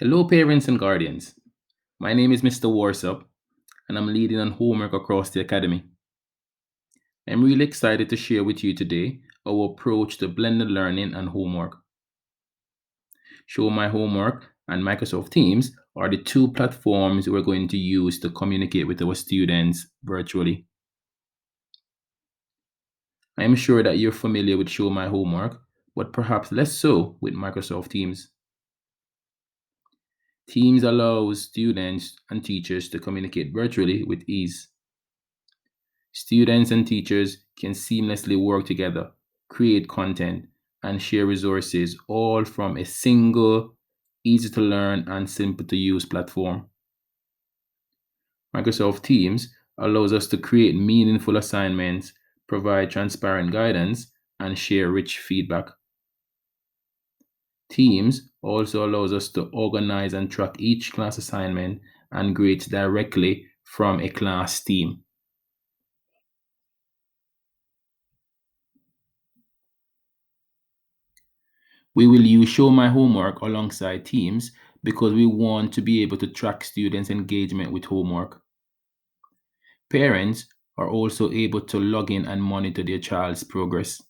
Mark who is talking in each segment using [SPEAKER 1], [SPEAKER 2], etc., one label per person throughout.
[SPEAKER 1] Hello, parents and guardians. My name is Mr. Warsup, and I'm leading on homework across the academy. I'm really excited to share with you today our approach to blended learning and homework. Show My Homework and Microsoft Teams are the two platforms we're going to use to communicate with our students virtually. I am sure that you're familiar with Show My Homework, but perhaps less so with Microsoft Teams. Teams allows students and teachers to communicate virtually with ease. Students and teachers can seamlessly work together, create content, and share resources all from a single, easy to learn, and simple to use platform. Microsoft Teams allows us to create meaningful assignments, provide transparent guidance, and share rich feedback. Teams also allows us to organize and track each class assignment and grades directly from a class team. We will use Show My Homework alongside Teams because we want to be able to track students' engagement with homework. Parents are also able to log in and monitor their child's progress.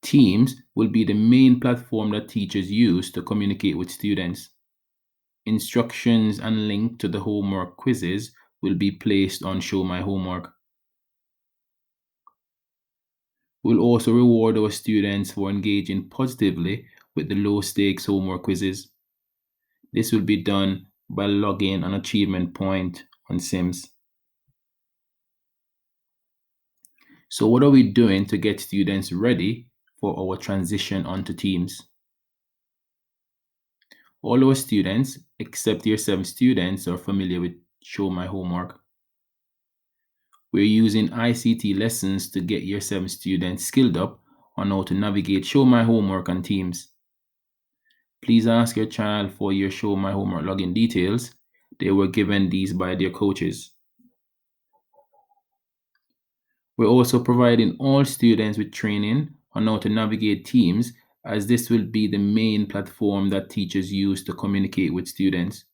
[SPEAKER 1] Teams will be the main platform that teachers use to communicate with students. Instructions and link to the homework quizzes will be placed on Show My Homework. We'll also reward our students for engaging positively with the low stakes homework quizzes. This will be done by logging an achievement point on Sims. So, what are we doing to get students ready for our transition onto Teams? All our students, except Year 7 students, are familiar with Show My Homework. We're using ICT lessons to get Year 7 students skilled up on how to navigate Show My Homework on Teams. Please ask your child for your Show My Homework login details. They were given these by their coaches. We're also providing all students with training on how to navigate Teams, as this will be the main platform that teachers use to communicate with students.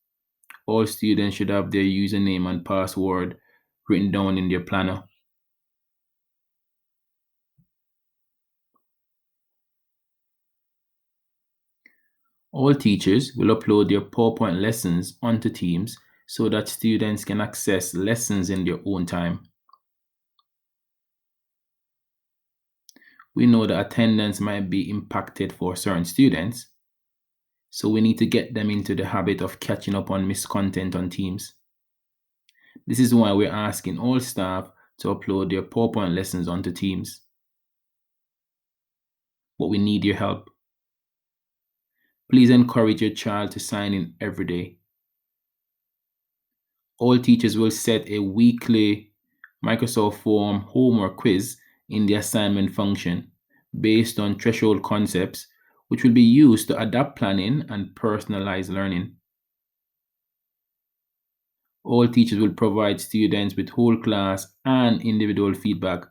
[SPEAKER 1] All students should have their username and password written down in their planner. All teachers will upload their PowerPoint lessons onto Teams so that students can access lessons in their own time. We know that attendance might be impacted for certain students, so we need to get them into the habit of catching up on missed content on Teams. This is why we're asking all staff to upload their PowerPoint lessons onto Teams. But we need your help. Please encourage your child to sign in every day. All teachers will set a weekly Microsoft Form homework quiz in the assignment function based on threshold concepts, which will be used to adapt planning and personalize learning. All teachers will provide students with whole class and individual feedback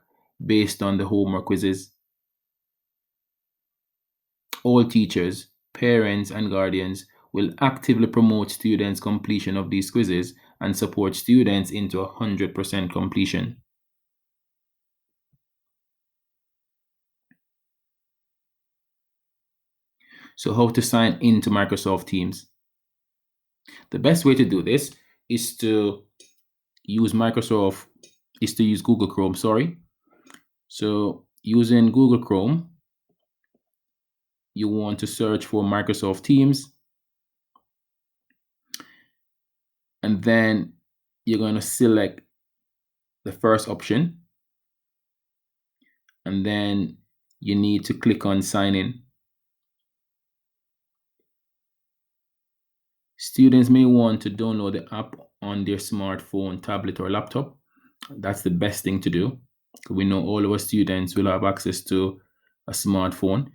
[SPEAKER 1] based on the homework quizzes. All teachers, parents, and guardians will actively promote students' completion of these quizzes and support students into 100% completion. So, how to sign into Microsoft Teams? The best way to do this is to use Microsoft, is to use Google Chrome, sorry. So, using Google Chrome, you want to search for Microsoft Teams, and then you're going to select the first option, and then you need to click on sign in. Students may want to download the app on their smartphone, tablet, or laptop. That's the best thing to do. We know all our students will have access to a smartphone,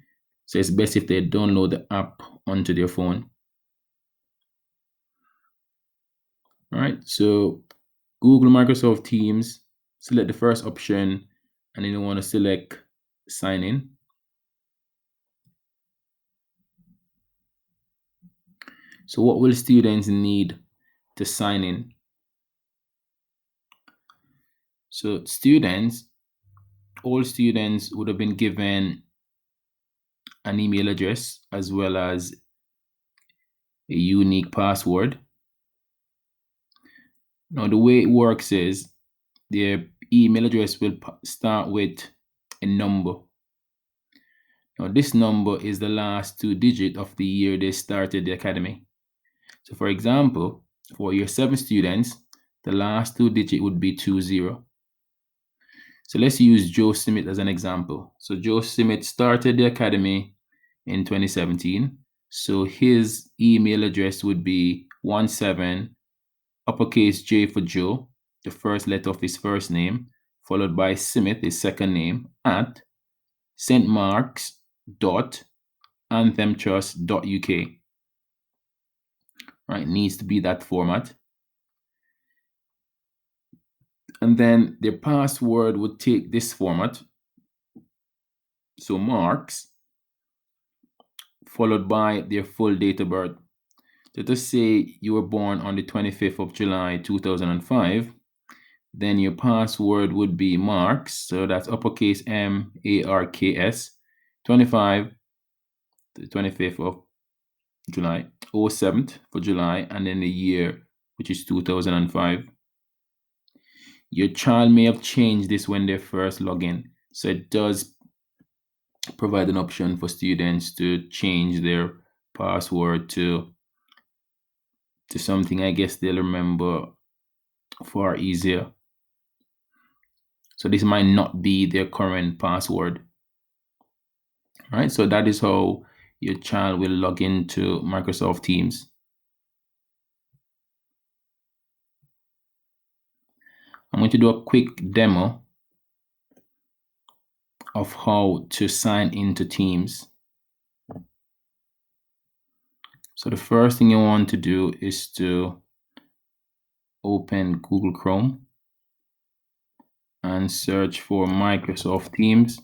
[SPEAKER 1] so it's best if they download the app onto their phone. All right, so Google Microsoft Teams, select the first option, and then you want to select sign in. So what will students need to sign in? So all students would have been given an email address as well as a unique password. Now, the way it works is their email address will start with a number. Now, this number is the last two digits of the year they started the academy. So, for example, for year 7 students, the last two digits would be 20. So let's use Joe Smith as an example. So Joe Smith started the academy in 2017. So his email address would be 17 uppercase J for Joe, the first letter of his first name, followed by Smith, his second name, at stmarks.anthemtrust.uk. Right, needs to be that format. And then their password would take this format. So Marks, followed by their full date of birth. Let us say you were born on the 25th of July 2005, then your password would be Marks, so that's uppercase MARKS, 25, the 25th of July, 07th for July, and then the year, which is 2005. Your child may have changed this when they first log in, so it does provide an option for students to change their password to something I guess they'll remember far easier. So this might not be their current password. All right, so that is how your child will log into Microsoft Teams. I'm going to do a quick demo of how to sign into Teams. So the first thing you want to do is to open Google Chrome and search for Microsoft Teams.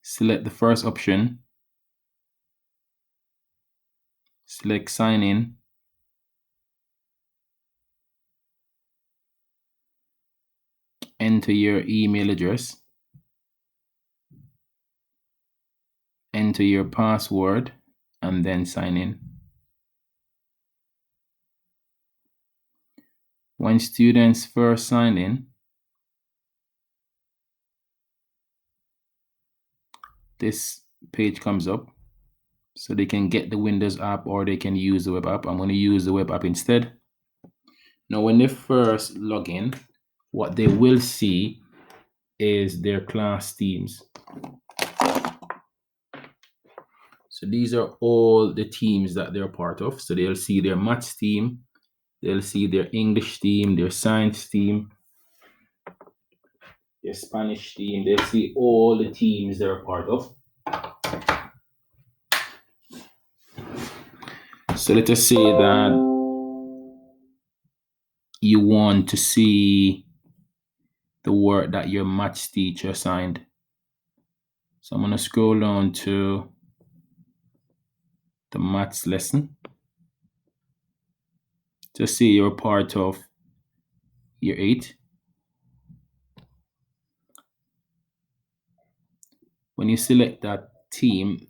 [SPEAKER 1] Select the first option. Select Sign In. Enter your email address. Enter your password and then sign in. When students first sign in, this page comes up. So they can get the Windows app or they can use the web app. I'm going to use the web app instead. Now, when they first log in, what they will see is their class teams. So these are all the teams that they're part of. So they'll see their maths team, they'll see their English team, their science team, their Spanish team. They'll see all the teams they're part of. So let us say that you want to see the work that your maths teacher assigned. So I'm going to scroll down to the maths lesson to see you're part of year 8. When you select that team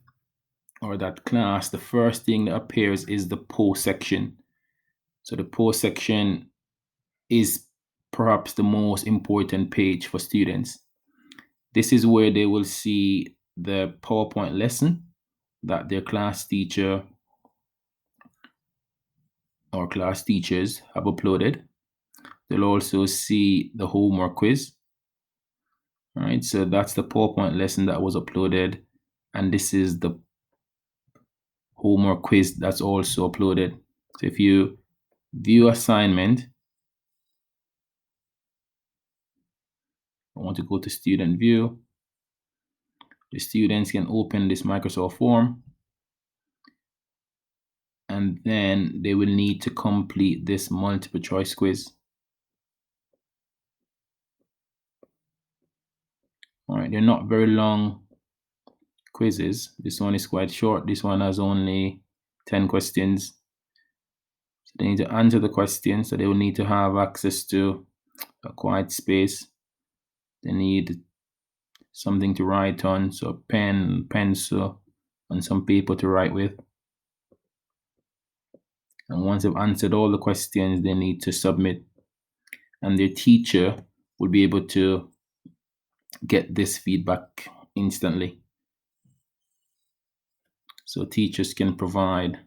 [SPEAKER 1] or that class, the first thing that appears is the post section. So the post section is perhaps the most important page for students. This is where they will see the PowerPoint lesson that their class teacher or class teachers have uploaded. They'll also see the homework quiz. All right, so that's the PowerPoint lesson that was uploaded, and this is the homework quiz that's also uploaded. So if you view assignment, I want to go to student view. The students can open this Microsoft form, and then they will need to complete this multiple choice quiz. All right, they're not very long quizzes. This one is quite short. This one has only 10 questions. So they need to answer the questions. So they will need to have access to a quiet space. They need something to write on, so pen, pencil, and some paper to write with. And once they've answered all the questions, they need to submit. And their teacher will be able to get this feedback instantly. So teachers can provide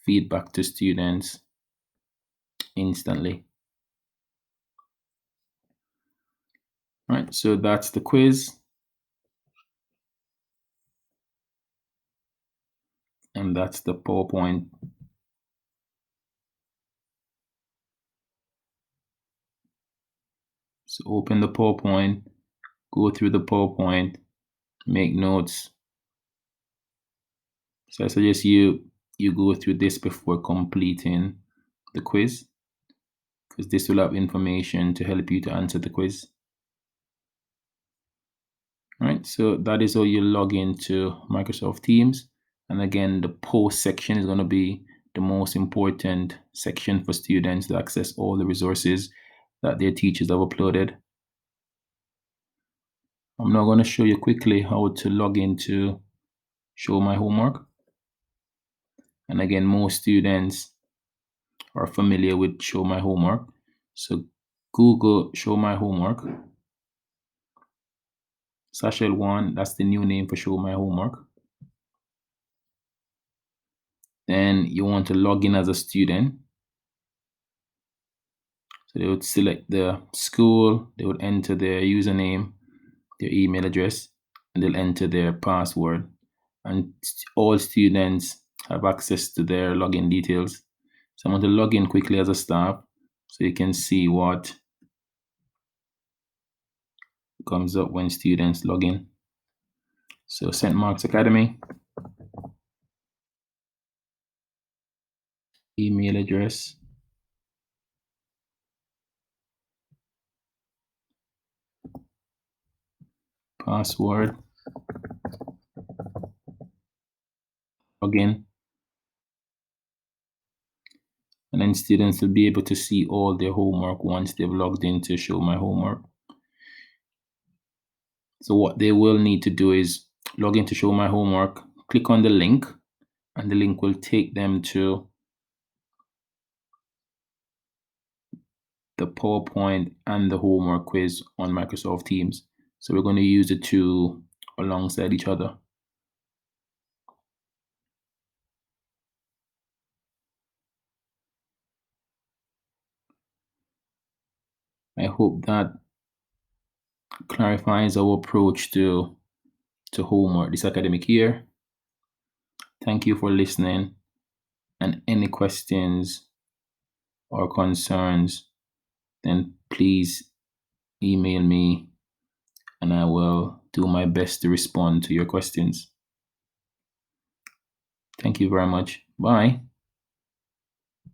[SPEAKER 1] feedback to students instantly. Right, so that's the quiz. And that's the PowerPoint. So open the PowerPoint, go through the PowerPoint, make notes. So I suggest you go through this before completing the quiz, because this will have information to help you to answer the quiz. All right, so that is how you log into Microsoft Teams. And again, the post section is going to be the most important section for students to access all the resources that their teachers have uploaded. I'm now going to show you quickly how to log into Show My Homework. And again, most students are familiar with Show My Homework. So Google Show My Homework. Sashel1, that's the new name for Show My Homework. Then you want to log in as a student. So they would select the school, they would enter their username, their email address, and they'll enter their password. And all students have access to their login details. So I'm going to log in quickly as a staff so you can see what comes up when students log in. So St. Mark's Academy, email address, password, login, and then students will be able to see all their homework once they've logged in to Show My Homework. So what they will need to do is log in to Show My Homework, click on the link, and the link will take them to the PowerPoint and the homework quiz on Microsoft Teams. So we're going to use the two alongside each other. I hope that clarifies our approach to homework this academic year. Thank you for listening, and any questions or concerns, then please email me and I will do my best to respond to your questions. Thank you very much. Bye.